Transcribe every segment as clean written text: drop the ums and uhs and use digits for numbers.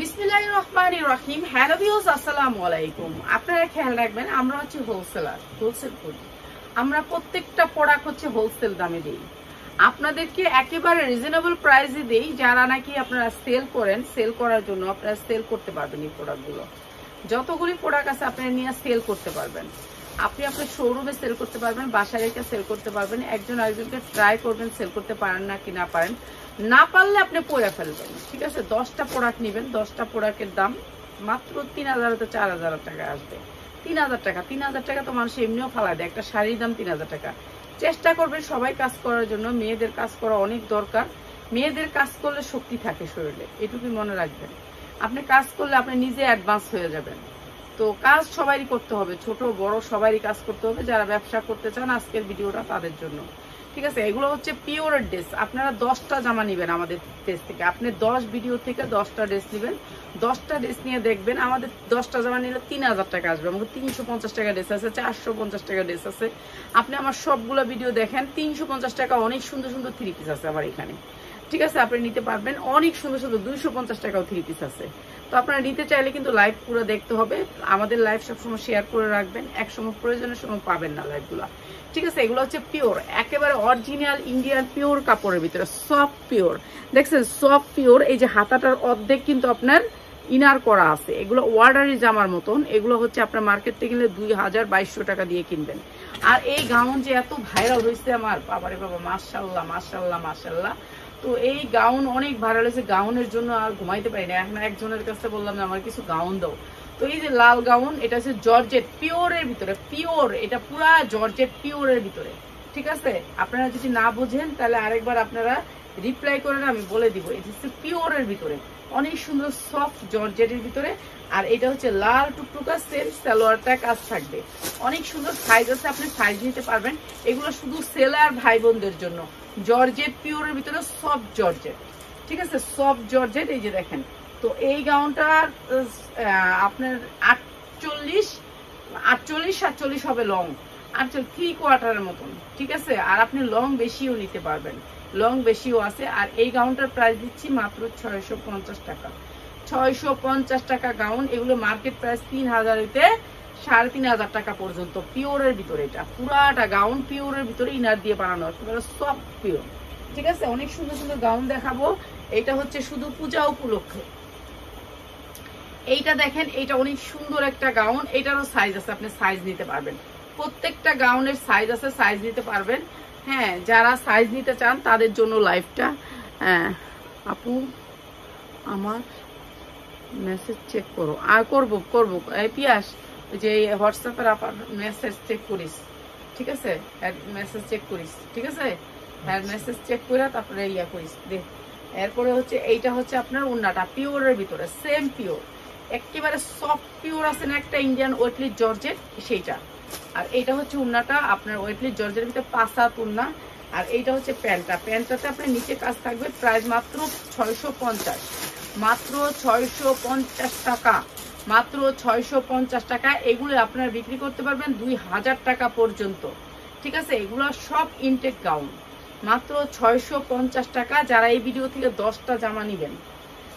বিসমিল্লাহির রহমানির রহিম। Hello viewers, আসসালামু আলাইকুম। আপনারা খেয়াল রাখবেন, আমরা হচ্ছে হোলসেলার, হোলসেল করি। আমরা প্রত্যেকটা প্রোডাক্ট হচ্ছে হোলসেল দামে দিই, আপনাদেরকে একেবারে রিজনেবল প্রাইসে দিই। যারা নাকি আপনারা সেল করেন, সেল করার জন্য আপনারা সেল করতে পারবেন। এই প্রোডাক্টগুলো যতগুলি প্রোডাক্ট আছে আপনারা নিয়ে সেল করতে পারবেন। আপনি আপনার শোরুমে সেল করতে পারবেন, বাসায় রেখে সেল করতে পারবেন। একজন আরেকজনকে ট্রাই করবেন, সেল করতে পারেন না কি না পারেন, না পারলে আপনি পরে ফেলবেন। ঠিক আছে, 10টা প্রোডাক্ট নেবেন, 10টা প্রোডাক্টের দাম মাত্র 3000 থেকে 4000 টাকা আসবে। 3000 টাকা, 3000 টাকা তো মানুষ এমনিও ফালায় দেয়। একটা শাড়ির দাম 3000 টাকা। চেষ্টা করবেন সবাই কাজ করার জন্য। মেয়েদের কাজ করা অনেক দরকার। মেয়েদের কাজ করলে শক্তি থাকে শরীরে, এটুকুই মনে রাখবেন। আপনি কাজ করলে আপনি নিজে অ্যাডভান্স হয়ে যাবেন। তো কাজ সবারই করতে হবে, ছোট বড় সবারই কাজ করতে হবে। যারা ব্যবসা করতে চান আজকের ভিডিওটা তাদের জন্য। ঠিক আছে, এগুলো হচ্ছে পিওরের ড্রেস। আপনারা 10টা জামা নেবেন আমাদের ড্রেস থেকে। আপনি 10 ভিডিও থেকে 10টা ড্রেস নেবেন। 10টা ড্রেস নিয়ে দেখবেন আমাদের 10টা জামা নিলে 3000 টাকা আসবে। আমাদের 350 টাকা ড্রেস আছে, 450 টাকা ড্রেস আছে। আপনি আমার সবগুলো ভিডিও দেখেন, 350 টাকা অনেক সুন্দর সুন্দর 3 পিস আছে আমার এখানে। ঠিক আছে, আপনি নিতে পারবেন। অনেক সুন্দর সুন্দর 250 টাকাও 3 পিস আছে। তো আপনারা নিতে চাইলে কিন্তু লাইভ পুরো দেখতে হবে। আমাদের লাইভ সবসময় শেয়ার করে রাখবেন, একসময় প্রয়োজনের সময় পাবেন না লাইভগুলো। ঠিক আছে, এগুলো হচ্ছে পিওর, একেবারে অরিজিনাল ইন্ডিয়ান পিওর কাপড়ের ভিতরে, সফট পিওর। দেখছেন, সফট পিওর। এই যে হাতাটার অর্ধেক কিন্তু আপনার ইনার করা আছে। এগুলো ওয়ার্ডারি জামার মতন। এগুলো হচ্ছে আপনার মার্কেট থেকে কিনলে 2200 টাকা দিয়ে কিনবেন। আর এই গাউন যে এত ভাইরাল হয়েছে আমার বাবারে বাবা, মাশাআল্লাহ মাশাআল্লাহ মাশাআল্লাহ। তো এই গাউন অনেক ভাইরাল হয়েছে, গাউনের জন্য আর ঘুমাইতে পারি না। এখন একজনের কাছে বললাম যে আমার কিছু গাউন দাও। তো এই যে লাল গাউন, এটা হচ্ছে জর্জেট পিওরের ভিতরে, পিওর। এটা পুরা জর্জেট পিওরের ভিতরে। ঠিক আছে, আপনারা যদি না বোঝেন তাহলে আরেকবার আপনারা রিপ্লাই করেন, আমি বলে দিব। এটা হচ্ছে পিওরের ভিতরে, অনেক সুন্দর সফট জর্জেটের ভিতরে। আর এটা হচ্ছে লাল টুকটুকা, সেম সালোয়ারটা কাজ থাকবে। অনেক সুন্দর সাইজ আছে, আপনি সাইজ নিতে পারবেন। এগুলো শুধু সেলার ভাই বোনদের জন্য। জর্জেট পিওরের ভিতরে, সফট জর্জেট। ঠিক আছে, সফট জর্জেট। এই যে দেখেন, তো এই গাউনটা আপনার 48-47 হবে লং, 3/4 মতন। ঠিক আছে, আর আপনি লং বেশিও নিতে পারবেন, লং বেশিও আছে। আর এই গাউনটার প্রাইস দিচ্ছি মাত্র 650 টাকা। 650 টাকা গাউন। এগুলো মার্কেট প্রাইস 3000 হইতে 3500 টাকা পর্যন্ত। পিওরের ভিতরে, এটা পুরাটা গাউন পিওরের ভিতরে, ইনার দিয়ে বানানো, একেবারে সফট পিওর। ঠিক আছে, অনেক সুন্দর সুন্দর গাউন দেখাবো। এটা হচ্ছে শুধু পূজা উপলক্ষে। এইটা দেখেন, এটা অনেক সুন্দর একটা গাউন। এটারও সাইজ আছে, আপনি সাইজ নিতে পারবেন। প্রত্যেকটা গাউনের সাইজ আছে, সাইজ নিতে পারবেন। হ্যাঁ, যারা সাইজ নিতে চান তাদের জন্য লাইভটা। হ্যাঁ আপু, আমার মেসেজ চেক করো। আর করবো এই পিয়াস, যে হোয়াটসঅ্যাপের আপার মেসেজ চেক করিস। ঠিক আছে, মেসেজ চেক করিস। ঠিক আছে, হ্যাঁ মেসেজ চেক করে তারপরে ইয়া করিস দেখ। এরপরে হচ্ছে এইটা হচ্ছে আপনার ওড়নাটা পিওরের ভিতরে, সেম পিওর, একেবারে সফট পিওর আছে না একটা ইন্ডিয়ান ওয়েটলি জর্জেট, সেইটা। আর এইটা হচ্ছে ওড়নাটা আপনার ওয়েটলি জর্জেটের ভিতরে 5 হাত ওড়না। আর এইটা হচ্ছে প্যান্টটা, প্যান্টটাতে আপনার নিচে কাজ থাকবে। প্রাইস মাত্র 650, মাত্র 650 টাকা, মাত্র 650 টাকা। এগুলো আপনার বিক্রি করতে পারবেন 2000 টাকা পর্যন্ত। ঠিক আছে, এগুলো সব ইনটেক গাউন, মাত্র 650 টাকা। যারা এই ভিডিও থেকে 10টা জামা নিবেন,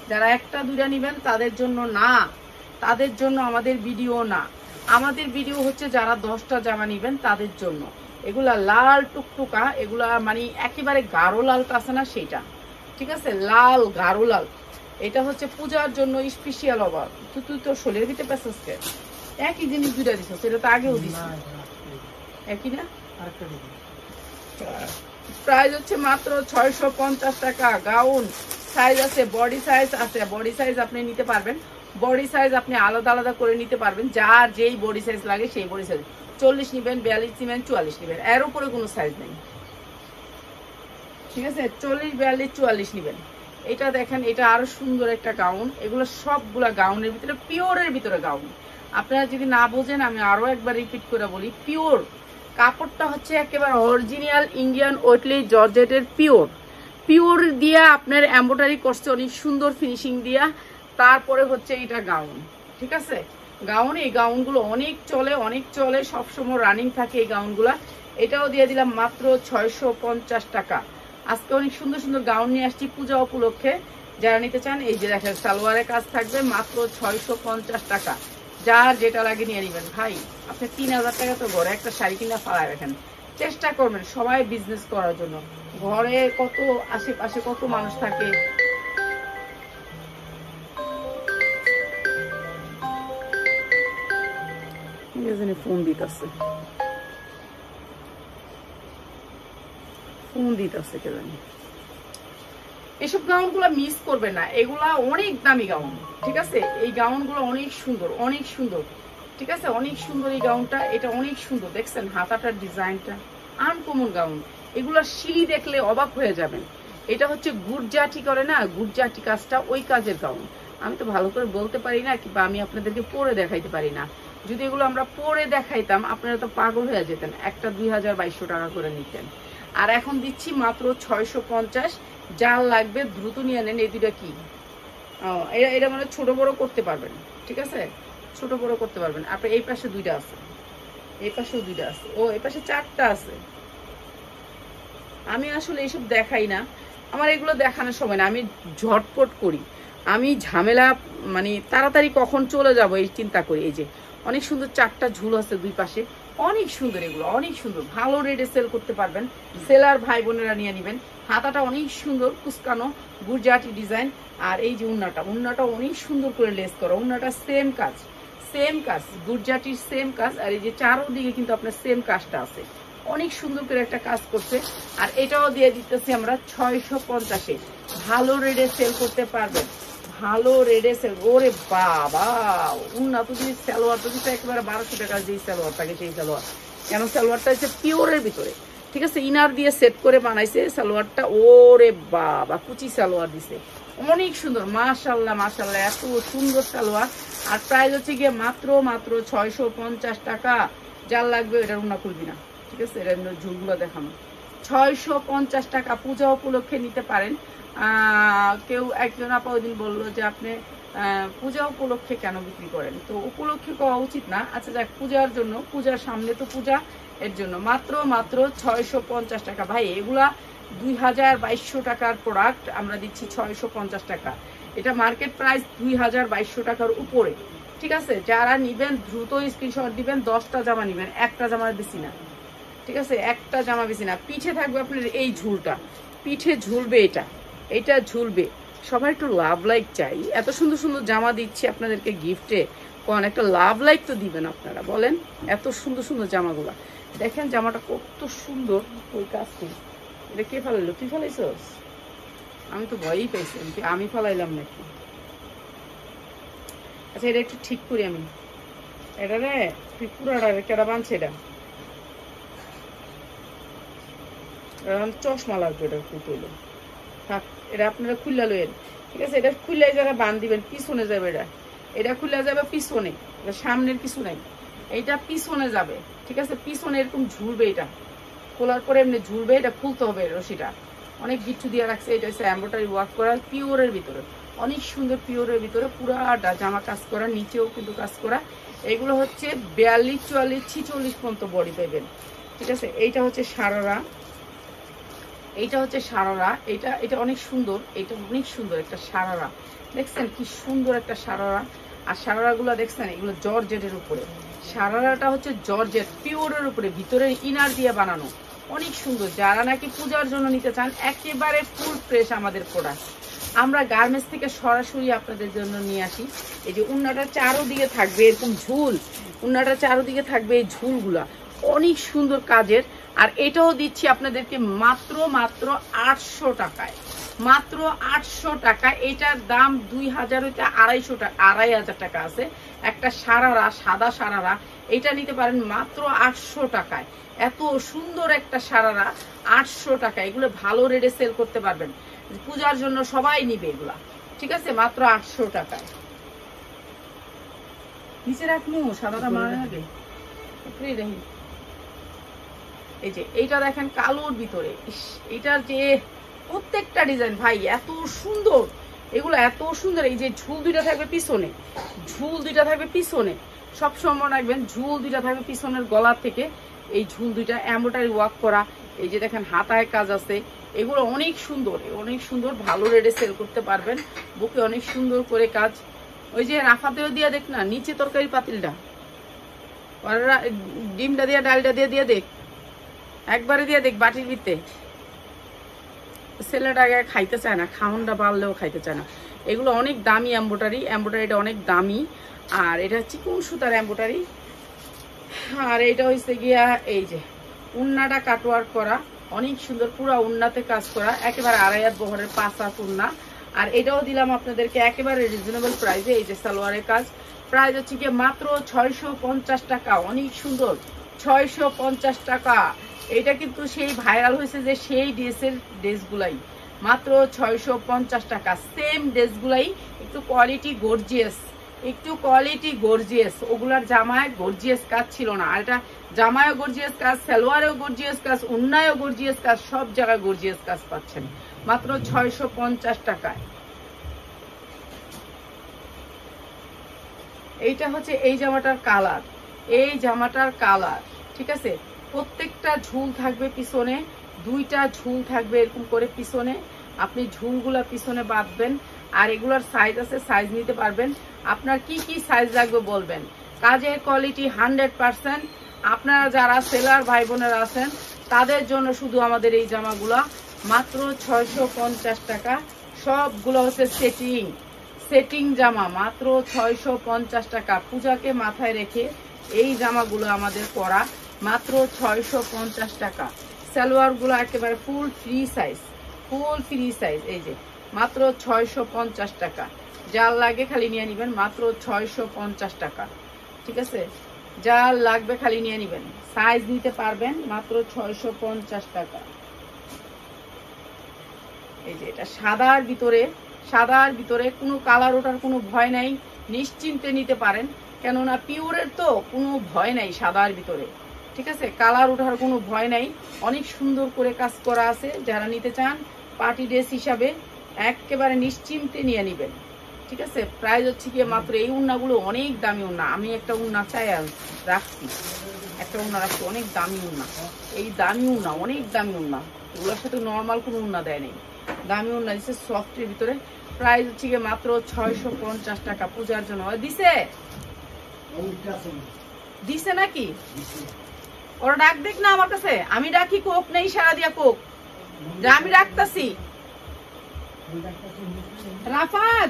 যারা 1-2টা নিবেন তাদের জন্য না, তাদের জন্য আমাদের ভিডিও না। আমাদের ভিডিও হচ্ছে যারা 10টা জামা নিবেন তাদের জন্য। এগুলা লাল টুকটুকা, এগুলা মানে একেবারে গাঢ় লালটা আছে না সেইটা। ঠিক আছে, লাল গাঢ় লাল। এটা হচ্ছে পূজার জন্য স্পেশাল অভার। তুই তো শোলের ভিতরে পেছাচ্ছে একই জিনিস 2টা দিছ, সেটা তো আগেও দিস একই না। প্রাইস হচ্ছে মাত্র 650 টাকা গাউন। সাইজ আছে, বডি সাইজ আছে, বডি সাইজ আপনি নিতে পারবেন। বডি সাইজ আপনি আলাদা আলাদা করে নিতে পারবেন, যার যেই বডি সাইজ লাগে সেই বডি সাইজ। 40 নিবেন, 42 নিবেন, 44 নিবেন, এর উপরে কোনো সাইজ নেই। ঠিক আছে, 40, 42, 44 নিবেন। এটা দেখেন, এটা আরো সুন্দর একটা গাউন। এগুলো সবগুলা গাউনের ভিতরে, পিওরের ভিতরে গাউন। আপনারা যদি না বোঝেন আমি আরো একবার রিপিট করে বলি, পিওর কাপড়টা হচ্ছে একেবারে অরিজিনাল ইন্ডিয়ান ওয়েটলি জর্জেটের পিওর। পিওর দিয়া আপনার এমব্রয়ডারি করছে অনেক সুন্দর ফিনিশিং দিয়া। তারপরে হচ্ছে এটা গাউন। ঠিক আছে, গাউন, এই গাউনগুলো অনেক চলে, অনেক চলে, সবসময় রানিং থাকে এই গাউনগুলা। এটাও দিয়ে দিলাম মাত্র 650 টাকা। আজকে অনেক সুন্দর সুন্দর গাউন নিয়ে আসছি পূজা উপলক্ষে। যারা নিতে চান এই যে দেখেন সালোয়ারের কাজ থাকবে মাত্র 650 টাকা। যার যেটা লাগে নিয়ে নেবেন ভাই। আপনি 3000 টাকা তো ঘরে একটা শাড়ি কিনা ফালায় রাখেন। চেষ্টা করবেন সবাই বিজনেস করার জন্য। ঘরে কত আশেপাশে কত মানুষ থাকে, ফোন দিতেছে কে জানি। এসব গাউন গুলা মিস করবে না, এগুলা অনেক দামি গাউন। ঠিক আছে, এই গাউন গুলো অনেক সুন্দর, অনেক সুন্দর। ঠিক আছে, অনেক সুন্দর এই গাউনটা, এটা অনেক সুন্দর। দেখছেন হাতাটার ডিজাইনটা আনকমন গাউন। এগুলা সিঁড়ি দেখলে অবাক হয়ে যাবেন। এটা হচ্ছে গুরজাটি করে না, গুরজাটি কাজটা ওই কাজের গাউন। আমি তো ভালো করে বলতে পারি না, কিংবা আমি আপনাদেরকে পরে দেখাইতে পারি না। যদি এগুলো আমরা পরে দেখাইতাম আপনারা তো পাগল হয়ে যেতেন, একটা 2200 টাকা করে নিতেন। আর এখন দিচ্ছি মাত্র 650। যার লাগবে দ্রুত নিয়ে নেন। এই দুইটা কি, এটা মানে ছোট বড় করতে পারবেন। ঠিক আছে, ছোট বড় করতে পারবেন। আপনার এই পাশে দুইটা আছে, এই পাশেও দুইটা আছে, ও এই পাশে 4টা আছে। আমি আসলে এইসব দেখাই না, আমার এগুলো দেখানোর সময় না। আমি ঝটপট করি, আমি ঝামেলা মানে তাড়াতাড়ি কখন চলে যাব এই চিন্তা করি। এই যে অনেক সুন্দর 4টা ঝুল আছে দুই পাশে, অনেক সুন্দর। এগুলো অনেক সুন্দর, ভালো রেটে সেল করতে পারবেন। সেলার ভাই বোনেরা নিয়ে নেবেন। হাতাটা অনেক সুন্দর কুচকানো গুরজাটি ডিজাইন। আর এই যে উন্নাটা অনেক সুন্দর করে লেস করা। উন্নাটা সেম কাজ, সেম কাজ, গুরজাটির সেম কাজ। আর এই যে চারোদিকে কিন্তু আপনার সেম কাজটা আছে, অনেক সুন্দর করে একটা কাজ করছে। আর এটাও দিয়ে দিতেছি আমরা 650-এ। ভালো রেটে সেল করতে পারবেন, ভালো রেটে সেল। ওরে বাবা, উন্না তো যদি সালোয়ার তো একেবারে 1200 টাকা যেই সালোয়ার থাকে সেই সালোয়ার। কেন সালোয়ারটা হচ্ছে পিওরের ভিতরে। ঠিক আছে, ইনার দিয়ে সেট করে বানাইছে সালোয়ারটা। ওরে বাবা, কুচি সালোয়ার দিছে, অনেক সুন্দর। মাশাআল্লাহ মাশাআল্লাহ, এত সুন্দর সালোয়ার। আর প্রাইস হচ্ছে গিয়ে মাত্র 650 টাকা। যার লাগবে এটার উন্না খুলবি না। ঠিক আছে, এটা ঝুলগুলো দেখানো 650 টাকা। পূজা উপলক্ষে নিতে পারেন। কেউ একজন আপা ওই দিন বললো যে আপনি পূজা উপলক্ষে কেন বিক্রি করেন, তো উপলক্ষে করা উচিত না। আচ্ছা যাক, পূজার জন্য, পূজার সামনে তো পূজা, এর জন্য মাত্র 650 টাকা। ভাই এগুলা 2200 টাকার প্রোডাক্ট, আমরা দিচ্ছি 650 টাকা। এটা মার্কেট প্রাইস 2200 টাকার উপরে। ঠিক আছে, যারা নিবেন দ্রুত স্ক্রিনশট দিবেন। 10টা জামা নিবেন, একটা জামা বেশি না। ঠিক আছে, একটা জামা বেশি না। পিঠে থাকবে আপনার এই ঝুলটা, পিঠে ঝুলবে, এটা ঝুলবে। সবাই একটু লাভ লাইক চাই। এত সুন্দর সুন্দর জামা দিচ্ছি আপনাদেরকে গিফটে, কোন একটা লাভ লাইক তো দিবেন আপনারা বলেন। এত সুন্দর সুন্দর জামাগুলা দেখেন, জামাটা কত সুন্দর। ওই কাজটি এটা কে ফেলাইলো? তুই ফেলাইছস? আমি তো ভয়ই পাইছি, আমি ফেলাইলাম নাকি। আচ্ছা এটা একটু ঠিক করি আমি। এটা রে তুই পুরাটা কেডা বানছে? এটা চশমা লাগবে, এটা খুললো থাক। এটা আপনারা খুললা লইয়েন। ঠিক আছে, এটা খুললে যারা বান দিবেন পিছনে যাবে। এটা খুলে যাবে পিছনে, সামনের কিছু নাই, এইটা পিছনে যাবে। ঠিক আছে, পিছনে এরকম ঝুলবে। এটা খোলার পরে এমনি ঝুলবে। এটা খুলতে হবে রশিটা, অনেক গিট্টু দিয়ে রাখছে। এটা হচ্ছে এমব্রয়ডারি ওয়ার্ক করা, পিওরের ভিতরে, অনেক সুন্দর পিওরের ভিতরে পুরাটা জামা কাজ করা, নিচেও কিন্তু কাজ করা। এগুলো হচ্ছে 42, 44, 46 পর্যন্ত বডি পাইবেন। ঠিক আছে, এইটা হচ্ছে সারারা, এইটা হচ্ছে সারারা। এটা অনেক সুন্দর, এটা অনেক সুন্দর একটা সারারা। দেখছেন কি সুন্দর একটা সারারা। আর সারারা গুলা দেখছেন, এগুলো জর্জেটের উপরে। সারারাটা হচ্ছে জর্জেট পিওরের উপরে, ভিতরে ইনার দিয়ে বানানো, অনেক সুন্দর। যারা নাকি পূজার জন্য নিতে চান, একেবারে ফুল ফ্রেশ আমাদের প্রোডাক্ট। আমরা গার্মেন্টস থেকে সরাসরি আপনাদের জন্য নিয়ে আসি। এই যে উন্নাটা চারোদিকে থাকবে এরকম ঝুল, উন্নাটা চারোদিকে থাকবে এই ঝুলগুলা, অনেক সুন্দর কাজের। আর এটাও দিচ্ছি আপনাদেরকে মাত্র 800 টাকায়, মাত্র 800 টাকা। এটার দাম 2000 হইতে 250 টাকা, 2500 টাকা আছে। একটা সারারা, সাদা সারারা, এটা নিতে পারেন মাত্র 800 টাকায়। এত সুন্দর একটা সারারা 800 টাকা। এগুলো ভালো রেটে সেল করতে পারবেন, পূজার জন্য সবাই নিবে এগুলা। ঠিক আছে, মাত্র 800 টাকায়। নিচে রাখবো সাদাটা মারা যাবে। এই যে এইটা দেখেন কালোর ভিতরে, এইটার যে প্রত্যেকটা ডিজাইন ভাই এত সুন্দর, এগুলো এত সুন্দর। এই যে ঝুল দুইটা থাকবে পিছনে, ঝুল দুইটা থাকবে পিছনে, সবসময় রাখবেন ঝুল দুইটা থাকবে পিছনের গলার থেকে। এই ঝুল দুইটা এমব্রয়ডারি ওয়ার্ক করা। এই যে দেখেন হাতায় কাজ আছে, এগুলো অনেক সুন্দর, ভালো রেটে সেল করতে পারবেন। বুকে অনেক সুন্দর করে কাজ। ওই যে রাফাতেও দিয়ে দেখ না, নিচে তরকারি পাতিলটা, ডিমটা দিয়ে ডালটা দিয়ে দেখ, একবারে দিয়ে দেখ বাটির ভিতরে। ছেলেটা আগে খাইতে চায় না, খাওনটা পারলেও খাইতে চায় না। এগুলো অনেক দামি এম্ব্রয়ডারিটা অনেক দামি। আর এটা চিকন সুতার এম্ব্রয়ডারি। আর এটা হচ্ছে গিয়া এই যে উন্নাটা কাটওয়ার্ক করা, অনেক সুন্দর, পুরো উন্নাতে কাজ করা, একেবারে 2.5 হাত বহরের 5 হাত উন্না। আর এটাও দিলাম আপনাদেরকে একেবারে রিজনেবল প্রাইসে। এই যে সালোয়ারের কাজ, প্রাইস হচ্ছে গিয়ে মাত্র 650 টাকা। অনেক সুন্দর, 650 টাকা। এটা কিন্তু সেই ভাইরাল হয়েছে যে সেই ড্রেসগুলাই, মাত্র 650 টাকা। সেম ড্রেসগুলাই একটু কোয়ালিটি গর্জিয়াস, ওগুলার জামায় গর্জিয়াস কাজ ছিল না। আর এটা জামায়ও গর্জিয়াস কাজ, সালোয়ারেও গর্জিয়াস কাজ, উন্নায়ও গর্জিয়াস কাজ, সব জায়গায় গর্জিয়াস কাজ পাচ্ছেন মাত্র 650 টাকায়। এইটা হচ্ছে এই জামাটার কালার, ঠিক আছে। প্রত্যেকটা ঝুল থাকবে পিছনে, 2টা ঝুল থাকবে এরকম করে পিছনে। আপনি ঝুলগুলা পিছনে বাঁধবেন। আর এগুলার সাইজ আছে, সাইজ নিতে পারবেন। আপনার কি কি সাইজ লাগবে বলবেন। কাজের কোয়ালিটি 100%। আপনারা যারা সেলার ভাই বোনেরা আছেন তাদের জন্য শুধু আমাদের এই জামাগুলা মাত্র 650 টাকা। সবগুলো হচ্ছে সেটিং জামা, মাত্র 650 টাকা। পূজাকে মাথায় রেখে এই জামাগুলো আমাদের পরা, মাত্র 650 টাকা। সালোয়ারগুলো একেবারে ফুল ফ্রি সাইজ। এই যে মাত্র 650 টাকা। যার লাগে খালি নিয়ে নিবেন, মাত্র 650 টাকা, ঠিক আছে। যার লাগবে খালি নিয়ে নিবেন, সাইজ নিতে পারবেন, মাত্র 650 টাকা। এই যে এটা সাদার ভিতরে কোনো কালার ওঠার কোনো ভয় নাই, নিশ্চিন্তে নিতে পারেন। কেননা পিওরের তো কোনো ভয় নাই সাদার ভিতরে, ঠিক আছে। কালার ওঠার কোনো ভয় নাই, অনেক সুন্দর করে কাজ করা আছে। যারা নিতে চান পার্টি ড্রেস হিসাবে একেবারে নিশ্চিন্তে নিয়ে নিবেন, ঠিক আছে। প্রাইস হচ্ছে গিয়ে মাত্র, এই উন্নাগুলো অনেক দামি উন্না। আমি একটা উন্না রাখছি, অনেক দামি উন্না। এই দামি উন্না, অনেক দামি উন্না, এগুলোর সাথে নর্মাল কোনো উন্না দেয় নেই, দামি উন্না দিচ্ছে সফটের ভিতরে। প্রাইস হচ্ছে গিয়ে মাত্র 650 টাকা। পূজার জন্য দিছে নাকি? ওরা ডাক দেখ না আমার কাছে, আমি ডাকি, কোক নেই সারা দিয়া কোক, যা আমি ডাকতাছি। রাফাত,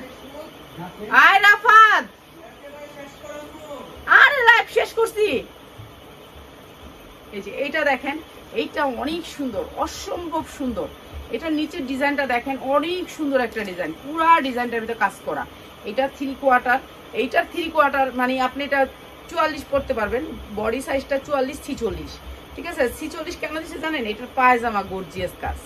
আরে লাইভ শেষ করছি। এই যে এইটা দেখেন, এইটা অনেক সুন্দর, অসম্ভব সুন্দর। এটার নিচের ডিজাইনটা দেখেন, অনেক সুন্দর একটা ডিজাইন, পুরা ডিজাইনটার ভিতরে কাজ করা। এটা 3 কোয়ার্টার, এইটার 3 কোয়ার্টার মানে আপনি এটা 44 পড়তে পারবেন। বডি সাইজটা 44-46, ঠিক আছে। 46 কেন দিচ্ছে জানেন? এটার পায়জামা গর্জিয়াস কাজ,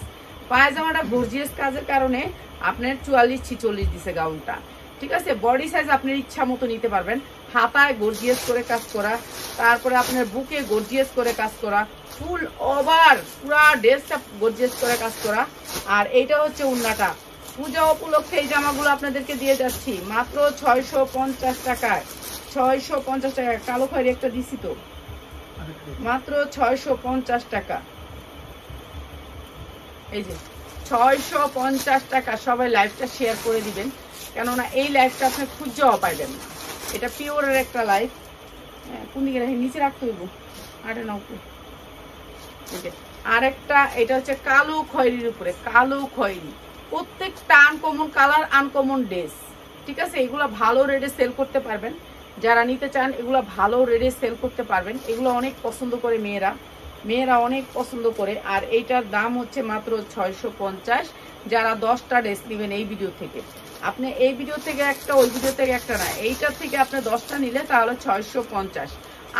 পায়জামাটা গর্জিয়াস কাজের কারণে আপনার 44-46 দিছে গাউনটা, ঠিক আছে। বডি সাইজ আপনার ইচ্ছা মতো নিতে পারবেন। হাতায় গর্জিয়াস করে কাজ করা, তারপরে আপনার বুকে গর্জিয়াস করে কাজ করা, ফুল ওভার পুরা ড্রেসটা গর্জিয়াস করে কাজ করা। আর এইটা হচ্ছে উন্নাটা। পূজা উপলক্ষে এই জামাগুলো আপনাদেরকে দিয়ে যাচ্ছি মাত্র 650 টাকায়। 650 টাকা। কালো খয়েরি একটা দিছি তো, মাত্র 650 টাকা। এই যে 650 টাকা। সবাই লাইভটা শেয়ার করে দিবেন, কেননা এই লাইভটা আপনি খুঁজেও পাইবেন না। এটা পিওরের একটা লাইভ। কোন দিকে রাখি? নিচে রাখতে হইব। আরে নাও, আর একটা এটা হচ্ছে কালো খয়েরির উপরে, কালো খয়েরি। প্রত্যেকটা আনকমন কালার, আনকমন ড্রেস, ঠিক আছে। এগুলো ভালো রেটে সেল করতে পারবেন। যারা নিতে চান এগুলো ভালো রেটে সেল করতে পারবেন। এগুলো অনেক পছন্দ করে মেয়েরা অনেক পছন্দ করে। আর এইটার দাম হচ্ছে মাত্র 650। যারা 10টা ড্রেস নেবেন এই ভিডিও থেকে, আপনি এই ভিডিও থেকে একটা, ওই ভিডিও থেকে একটা না, এইটার থেকে আপনি 10টা নিলে তাহলে 650।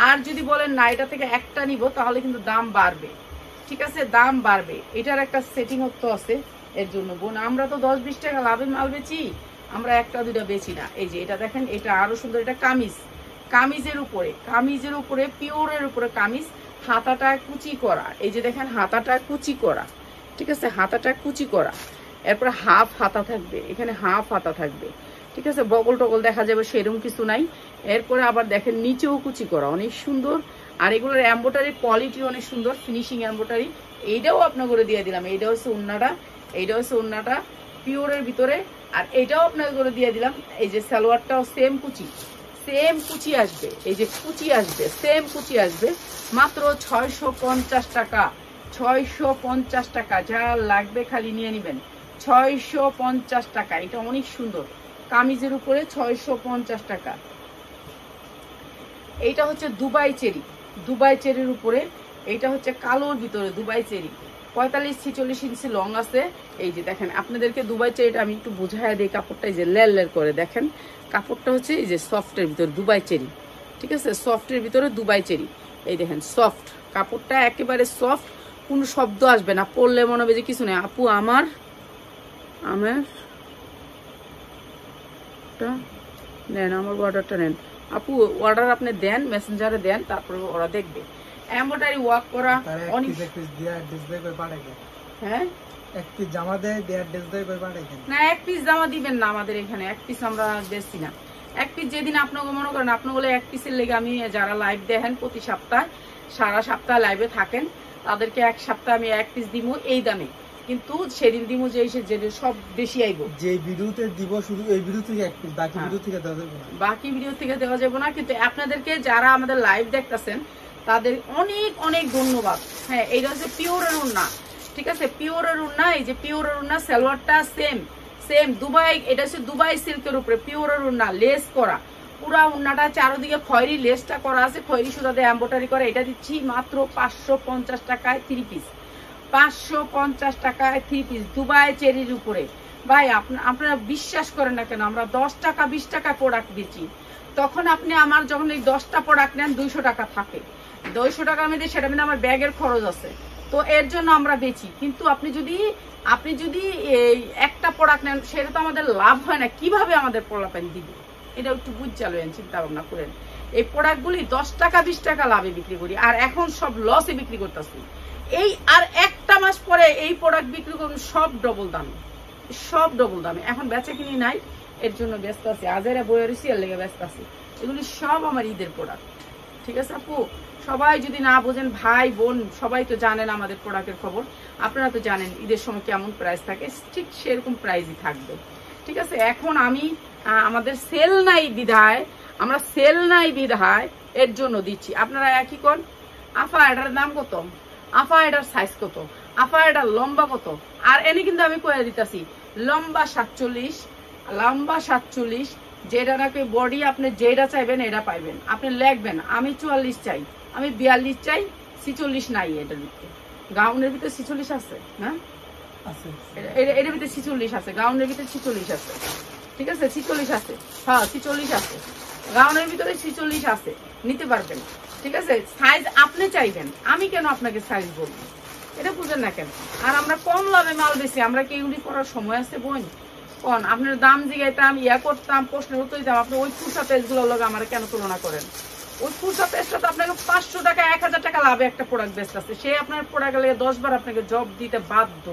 আর যদি বলেন না এটা থেকে একটা নিব, তাহলে কিন্তু দাম বাড়বে, ঠিক আছে, দাম বাড়বে। এটার একটা সেটিং তো আছে এর জন্য বোন। আমরা তো 10-20 টাকা লাভে মাল বেচি, আমরা 1-2টা বেচি না। এই যে এটা দেখেন, এটা আরো সুন্দর। এটা কামিজের উপরে পিওরের উপরে কামিজ, হাতাটা কুচি করা। এই যে দেখেন, হাতাটা কুচি করা, ঠিক আছে, হাতাটা কুচি করা। এরপরে হাফ হাতা থাকবে, এখানে হাফ হাতা থাকবে, ঠিক আছে। বগল টগল দেখা যাবে সেরকম কিছু নাই। এরপরে আবার দেখেন নিচেও কুচি করা, অনেক সুন্দর। আর এগুলোর এমব্রয়ডারির কোয়ালিটি অনেক সুন্দর, ফিনিশিং এমব্রয়ডারি। এইটাও আপনার করে দিয়ে দিলাম, এইটা হচ্ছে ওড়নাটা, এইটা হচ্ছে ওড়নাটা পিওরের ভিতরে। আর এইটাও আপনাকে করে দিয়ে দিলাম। এই যে সালোয়ারটাও সেম কুচি আসবে, এই যে কুচি আসবে, সেম কুচি আসবে, মাত্র 650 টাকা। 650 টাকা, যা লাগবে খালি নিয়ে নেবেন। 650 টাকা, এটা অনেক সুন্দর কামিজের উপরে 650 টাকা। এইটা হচ্ছে দুবাই চেরির উপরে, এইটা হচ্ছে কালোর ভিতরে দুবাই চেরি, 45-46 ইঞ্চি লং আছে। এই যে দেখেন, আপনাদেরকে দুবাই চেরিটা আমি একটু বুঝাই দিই। কাপড়টা এই যে লেল করে দেখেন, কাপড়টা হচ্ছে এই যে সফটের ভিতরে দুবাই চেরি, ঠিক আছে, সফটের ভিতরে দুবাই চেরি। এই দেখেন সফট কাপড়টা, একেবারে সফট, কোনো শব্দ আসবে না, পরলে মনে হবে যে কিছু নেই। আপু আমার নেন, আমার অর্ডারটা নেন আপু, অর্ডার আপনি দেন, মেসেঞ্জারে দেন, তারপরে ওরা দেখবে। এমব্রয়ডারি ওয়ার্ক করা অনেক। হ্যাঁ, এক পিস জামা দেয়, না এক পিস জামা দিবেন না আমাদের এখানে, এক পিস আমরা বেশি না। এক পিস যেদিন আপনাকে মনে করেন, আপনাগুলো এক পিসের লেগে আমি যারা লাইভ দেখেন প্রতি সপ্তাহ, সারা সপ্তাহ লাইভে থাকেন, তাদেরকে এক সপ্তাহ আমি এক পিস দিব এই দামে, কিন্তু সেদিন দিব যে সব বেশি আইব, যে ভিডিওতে দিব শুধু এই ভিডিও থেকে এক পিস, বাকি ভিডিও থেকে দেওয়া যাবে না, বাকি ভিডিও থেকে দেওয়া যাবে না। কিন্তু আপনাদেরকে যারা আমাদের লাইভ দেখতেছেন তাদের অনেক অনেক ধন্যবাদ। হ্যাঁ, এইটা হচ্ছে পিওরের ওড়না, ঠিক আছে, পিওরের ওড়না। এই যে পিওরের ওড়না, সালোয়ারটা সেম দুবাই, এটা হচ্ছে দুবাই সিল্কের উপরে পিওরের ওড়না, লেস করা পুরা ওড়নাটা, চারোদিকে খয়েরি লেসটা করা আছে, খয়েরি সুতাতে এমব্রয়ডারি করা। এটা দিচ্ছি মাত্র 550 টাকায় 3 পিস, 550 টাকায় 3 পিস দুবাই চেরির উপরে। ভাই আপনারা বিশ্বাস করেন না কেন, আমরা 10 টাকা 20 টাকা প্রোডাক্ট বেচি, তখন আপনি আমার যখন এই 10টা প্রোডাক্ট নেন 200 টাকা থাকে, 200 টাকার মধ্যে সেটা মানে আমার ব্যাগের খরচ আছে, তো এর জন্য আমরা বেচি। কিন্তু আপনি যদি এই একটা প্রোডাক্ট নেন, সেটা তো আমাদের লাভ হয় না, কিভাবে আমাদের প্রলাপেন দিবে, এটা একটু বুঝালেন, চিন্তা ভাবনা করেন। এই প্রোডাক্টগুলি 10 টাকা 20 টাকা লাভে বিক্রি করি, আর এখন সব লসে বিক্রি করতেছি। এই আর একটা মাস পরে এই প্রোডাক্ট বিক্রি করুন সব ডবল দামে, এখন বেচা কিনি নাই, এর জন্য ব্যস্ত আছি, আজেরা বইয়ের সিয়ার লেগে ব্যস্ত আছি। এগুলি সব আমার ঈদের প্রোডাক্ট, ঠিক আছে আপু। সবাই যদি না বোঝেন, ভাই বোন সবাই তো জানেন আমাদের প্রোডাক্টের খবর, আপনারা তো জানেন ঈদের সময় কেমন প্রাইস থাকে, ঠিক সেরকম প্রাইসই থাকবে, ঠিক আছে। এখন আমি আমাদের সেল নাই বিধায় এর জন্য দিচ্ছি। আপনারা একই কোন আফা এটার দাম কত, আফা এটার সাইজ কত, আফা এটার লম্বা কত, আর এনে কিন্তু আমি কয়ে দিতেছি লম্বা 47, যেটা নাকি বডি আপনি যেটা চাইবেন এটা পাইবেন। আপনি লিখবেন আমি 44 চাই, আমি 42 চাই, 46 নাই এটার ভিতরে, গাউনের ভিতরে 46 আছে, হ্যাঁ এটার ভিতরে 46 আছে, গাউনের ভিতরে 46 আছে, ঠিক আছে, 46 আছে, হ্যাঁ 46 আছে, গাউনের ভিতরে 46 আছে, নিতে পারবেন, ঠিক আছে। সাইজ আপনি চাইবেন, আমি কেন আপনাকে সাইজ বলবো, এটা বুঝেন না কেন। আর আমরা কম লাভে মাল বেশি, আমরা কি এগুলি করার সময় আছে বোন? কোন আপনার দাম জিগাইতাম, করতাম, প্রশ্নের উত্তর দিতাম, আপনি ওই খুচরা পেজগুলোর লগে আমার কেন তুলনা করেন? ওই খুচরা পেজটা তো আপনাকে 500 টাকা 1000 টাকা লাভে একটা প্রোডাক্ট বেচতে আছে, সে আপনার প্রোডাক্ট লেগে 10 বার আপনাকে জব দিতে বাধ্য।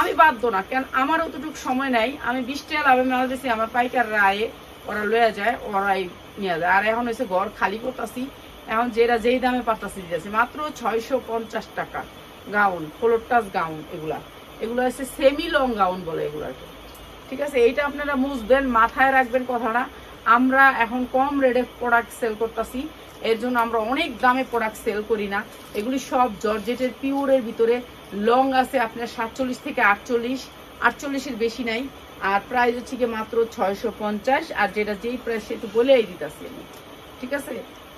আমি বাধ্য না, কেন আমার অতটুকু সময় নাই, আমি 20 টাকা লাভে মাল বেশি, আমার পাইকার রায়ে ওরা লয়ে যায়, ওরাই নিয়ে যায়। আর এখন হচ্ছে ঘর খালি করতেছি, এখন যেই দামে পাঠাচ্ছি দিতেছি মাত্র 650 টাকা গাউন, ফ্লোর টাচ গাউন, এগুলো হচ্ছে সেমি লং গাউন বলে এগুলাকে, ঠিক আছে। এইটা আপনারা বুঝবেন, মাথায় রাখবেন কথাটা। আমরা এখন কম রেটে প্রোডাক্ট সেল করতেছি, এর জন্য আমরা অনেক দামে প্রোডাক্ট সেল করি না। এগুলি সব জর্জেটের পিওরের ভিতরে, লং আছে আপনার 47 থেকে 48-48 বেশি নাই, আর প্রাইস হচ্ছে কি মাত্র 650, আর যেই প্রাইস সেটা বলেই দিতেছি আমি, ঠিক আছে।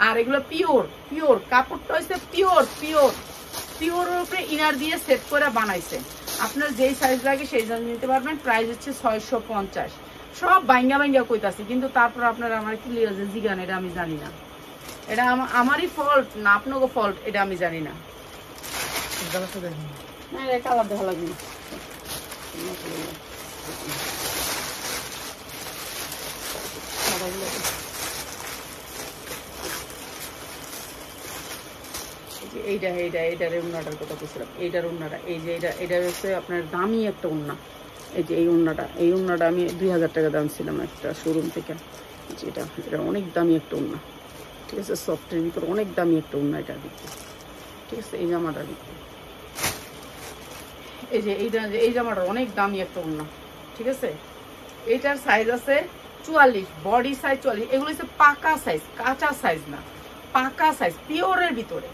আর এগুলো পিওর কাপড়টা হচ্ছে পিওরের উপরে ইনার দিয়ে সেট করে বানাইছে, আপনার যেই সাইজ লাগে সেই সাইজ নিতে পারবেন। প্রাইস হচ্ছে 650, সব ভাঙ্গা কইতাছি, কিন্তু তারপর আপনারা আমার ক্লিয়ার যে জিগান, এটা আমি জানি না, এটা আমারই ফল্ট না আপনাকে ফল্ট, এটা আমি জানি না। কালার দেখা লাগবে এইটার উন্নাটার কথা বলছিলাম, এইটার উন্নাটা, এই যে এটা হচ্ছে আপনার দামি একটা উন্না। এই যে এই উন্নাটা আমি 2000 টাকা দাম ছিলাম একটা শোরুম থেকে, এটা অনেক দামি একটা উন্না, ঠিক আছে, সফটের ভিতর অনেক দামি একটা উন্না এটা দিচ্ছে। ঠিক আছে, এই জামাটা দিচ্ছে, এই যে এই জামাটা অনেক দামি একটা উন্না। ঠিক আছে, এইটার সাইজ আছে 44, বডি সাইজ 44। এগুলো হচ্ছে পাকা সাইজ, কাঁচা সাইজ না, পাকা সাইজ পিওরের ভিতরে।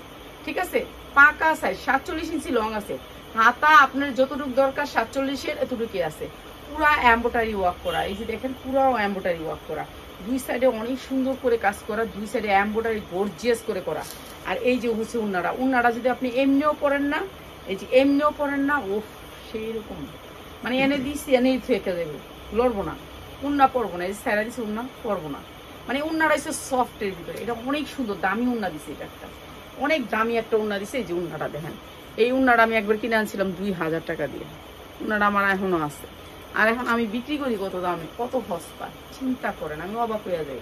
ঠিক আছে, পাকা সাইজ 47 ইঞ্চি লং আছে। হাতা আপনার যতটুকু দরকার 47-এর এতটুকুই আছে। পুরা এমব্রয়ডারি ওয়ার্ক করা, এই যে দেখেন পুরো এমব্রয়ডারি ওয়ার্ক করা, দুই সাইডে অনেক সুন্দর করে কাজ করা, দুই সাইডে এমব্রয়ডারি গর্জিয়াস করে করা। আর এই যে হচ্ছে উন্নাটা যদি আপনি এমনিও পরেন না, এই যে এমনিও পরেন না, ও সেই রকম মানে এনে দিচ্ছি এনেই থেকে দেবে, লড়বো না, উন্না পরবো না, এই যে স্যারা দিচ্ছে উন্না পরবো না। মানে উন্নাটা হচ্ছে সফটের ভিতরে, এটা অনেক সুন্দর দামি উন্না দিচ্ছে, এটা একটা অনেক দামি একটা উন্না দিচ্ছে। এই যে উন্নাটা দেখেন, এই উন্নাটা আমি একবার কিনে আনছিলাম 2000 টাকা দিয়ে, উন্নাটা আমার এখনো আছে। আর এখন আমি বিক্রি করি কত দামে, কত সস্তা, চিন্তা করেন, আমি অবাক হয়ে যাই।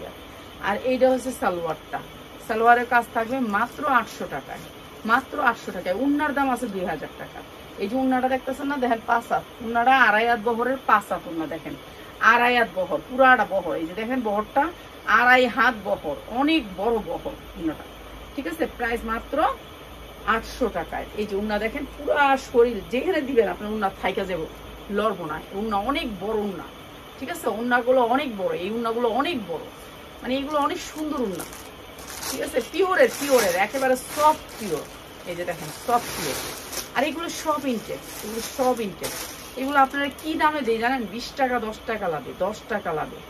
আর এইটা হচ্ছে সালোয়ারটা, সালোয়ারের কাজ থাকবে মাত্র 800 টাকায়, মাত্র 800 টাকায়। উন্নার দাম আছে 2000 টাকা। এই যে উন্নাটা দেখতেছেন না, দেখেন 5 হাত উন্নাটা, 2.5 হাত বহরের 5 হাত উন্না, দেখেন 2.5 হাত বহর, পুরাটা বহর। এই যে দেখেন বহরটা 2.5 হাত বহর, অনেক বড় বহর উন্নাটা। ঠিক আছে, প্রাইস মাত্র 800 টাকায়। এই যে উন্না দেখেন, পুরা শরীর যেখানে দিবেন আপনার উন্না থাইকা যাবো, লড়বো না। উন্না অনেক বড় উন্না। ঠিক আছে, উন্নাগুলো অনেক বড়, এই উন্নাগুলো অনেক বড়, মানে এইগুলো অনেক সুন্দর উন্না। ঠিক আছে, পিওরের একেবারে সফট পিওর। এই যে দেখেন সফট পিওর। আর এগুলো সব ইনটেক, এগুলো সব ইনটেক। এগুলো আপনারা কি দামে দেয় জানেন? 20 টাকা 10 টাকা লাভে, 10 টাকা লাভে।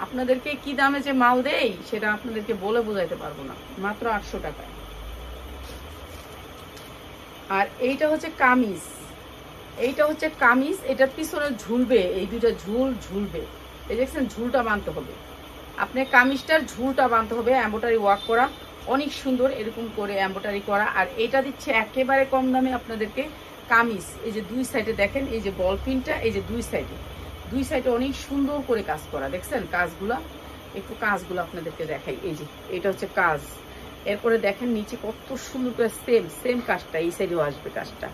আপনাদেরকে কি দামে যে মাল দেই সেটা আপনাদেরকে বলে বোঝাইতে পারবো না, মাত্র 800 টাকায়। আর এইটা হচ্ছে কামিজ, এইটা হচ্ছে কামিজ, এটার পিছনে ঝুলবে, এই দুইটা ঝুল ঝুলবে, এই দেখছেন ঝুলটা বাঁধতে হবে, আপনি কামিজটার ঝুলটা বাঁধতে হবে, এমব্রয়ডারি ওয়ার্ক করা, অনেক সুন্দর এরকম করে এমব্রয়ডারি করা। আর এটা দিচ্ছে একেবারে কম দামে আপনাদেরকে কামিজ। এই যে দুই সাইডে দেখেন, এই যে বল পিনটা, এই যে দুই সাইডে অনেক সুন্দর করে কাজ করা, দেখছেন কাজগুলা, একটু কাজগুলো আপনাদেরকে দেখাই। এই যে এটা হচ্ছে কাজ, এরপরে দেখেন নিচে কত সুন্দর করে সেম কাজটা, এই সাইডেও আসবে কাজটা,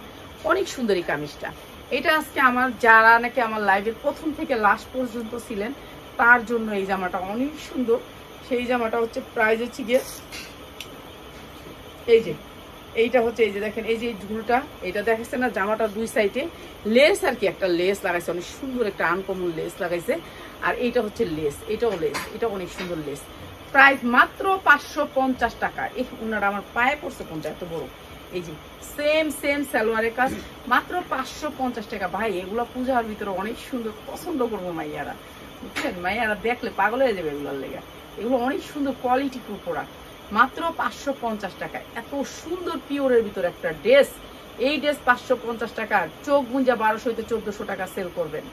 অনেক সুন্দর এই কামিজটা। এটা আজকে আমার যারা নাকি আমার লাইভের প্রথম থেকে লাস্ট পর্যন্ত ছিলেন তার জন্য এই জামাটা অনেক সুন্দর। সেই জামাটা হচ্ছে প্রাইস হচ্ছে গিয়ে এই যে এইটা হচ্ছে, এই যে দেখেন এই যে ঝুলটা, এটা দেখাচ্ছে না, জামাটা দুই সাইডে লেস আর কি, একটা লেস লাগাইছে, অনেক সুন্দর একটা আনকমন লেস লাগাইছে। আর এইটা হচ্ছে লেস, এটাও লেস, এটা অনেক সুন্দর লেস। প্রাইস মাত্র 550 টাকা। এই ওনারা আমার পায়ে পড়ছে কোনটা এত বড়, এই যে সেম সালোয়ারের কাজ, মাত্র 550 টাকা। ভাই এগুলো পূজার ভিতরে অনেক সুন্দর, পছন্দ করবো মাইয়ারা, বুঝছেন, মাইয়ারা দেখলে পাগল হয়ে যাবে এগুলোর লেগে। এগুলো অনেক সুন্দর কোয়ালিটি প্রোডাক্ট, মাত্র 550 টাকা। এত সুন্দর পিওরের ভিতরে একটা ড্রেস, এই ড্রেস 550 টাকা, চোখ গুঞ্জা 1200 হইতে 1400 টাকা সেল করবেন।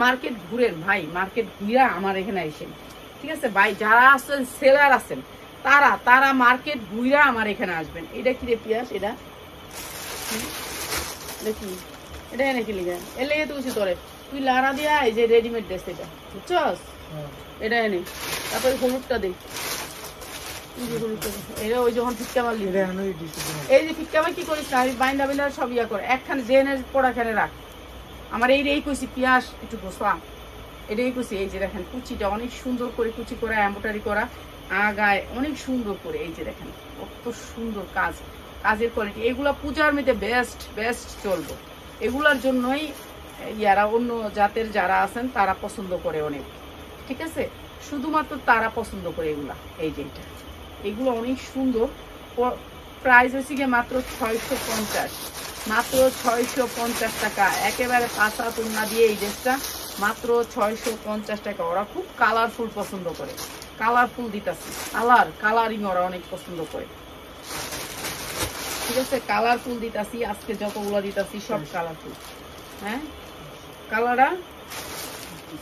মার্কেট ঘুরেন ভাই, মার্কেট ঘুরা আমার এখানে আসেন, ঠিক আছে ভাই, যারা আছেন সেলার আছেন তারা মার্কেট ঘুরা আমার এখানে আসবেন। এটা কি রে পিয়াস, এটা দেখি, এটা নাকি লিখা এলে তুলছি তোরে, তুই লারা দিয়া এই যে রেডিমেড ড্রেস, এটা বুঝছস, এটা এনে তারপরে হলুদটা দে, এটা ওই যখন ফিটকা মারলি, এই যে ফিটকা মার কি করিস না, বাইন্দা বাইন্দা সব ইয়া করে, একখানে জেনে পড়াখানে রাখ। আমার এই কইছি পিয়াস একটু বসা, এটাই কইছি। এই যে দেখেন কুচিটা অনেক সুন্দর করে কুচি করা, এমব্রয়ডারি করা, আগায় অনেক সুন্দর করে, এই যে দেখেন কত সুন্দর কাজ, কাজের কোয়ালিটি। এগুলা পূজার মধ্যে বেস্ট চলবে, এগুলার জন্যই ইয়ারা অন্য জাতের যারা আছেন তারা পছন্দ করে অনেক, ঠিক আছে, শুধুমাত্র তারা পছন্দ করে এগুলা। এই যে এটা, এগুলো অনেক সুন্দর। প্রাইস হচ্ছে গিয়ে মাত্র 650, মাত্র 650 টাকা, একেবারে 5 হাত ওড়না দিয়ে এই ড্রেসটা মাত্র 650 টাকা। ওরা খুব কালারফুল পছন্দ করে, কালারফুল দিতাছি, কালারিং ওরা অনেক পছন্দ করে, ঠিক আছে, কালারফুল দিতাছি। আজকে যতগুলো দিতাছি সব কালারফুল, হ্যাঁ কালারটা।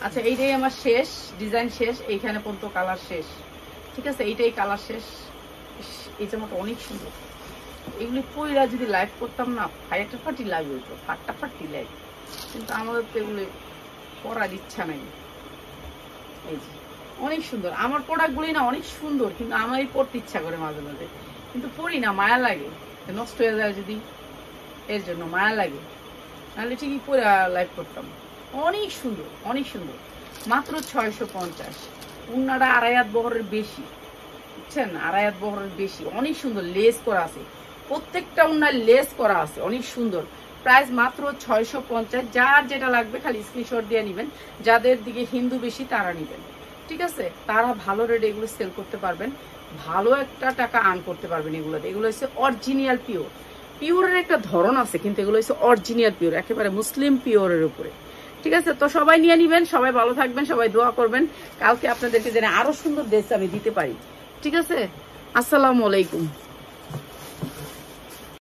আচ্ছা এইটাই আমার শেষ ডিজাইন, শেষ এইখানে পর্যন্ত কালার শেষ, ঠিক আছে, এইটাই কালার শেষ। এই জামাটা অনেক সুন্দর, এগুলি পয়লা যদি লাইভ করতাম না, ফাটাফাটি লাইভ হইতো, ফাটাফাটি লাইভ, কিন্তু আমাদের তো এগুলি পরার ইচ্ছা নাই। এই যে অনেক সুন্দর আমার প্রোডাক্টগুলি না, অনেক সুন্দর, কিন্তু আমারই পড়তে ইচ্ছা করে মাঝে মাঝে, কিন্তু পড়ি না, মায়া লাগে, নষ্ট হয়ে যায় যদি, এর জন্য মায়া লাগে, নাহলে ঠিকই পরে লাইভ করতাম। অনেক সুন্দর, অনেক সুন্দর, মাত্র 650। উন্নাটা 2.5 হাত বহরের বেশি, বুঝছেন, আড়াই হাত বহরের বেশি, অনেক সুন্দর লেস করা আছে, প্রত্যেকটা ওনার লেস করা আছে, অনেক সুন্দর। প্রাইস মাত্র 650। যার যেটা লাগবে খালি স্ক্রিনশট দিয়ে নেবেন, যাদের দিকে হিন্দু বেশি তারা নেবেন, ঠিক আছে? তারা ভালো রেটে এগুলো সেল করতে পারবেন, ভালো একটা টাকা আর্ন করতে পারবেন এগুলোতে। এগুলো হচ্ছে অরিজিনাল পিওর, পিওরের একটা ধরন আছে, কিন্তু এগুলো হচ্ছে অরিজিনাল পিওর, একেবারে মুসলিম পিওরের উপরে, ঠিক আছে? তো সবাই নিয়ে নিবেন, সবাই ভালো থাকবেন, সবাই দোয়া করবেন, কালকে আপনাদেরকে যেন আরো সুন্দর ড্রেস আমি দিতে পারি, ঠিক আছে? আসসালামু আলাইকুম।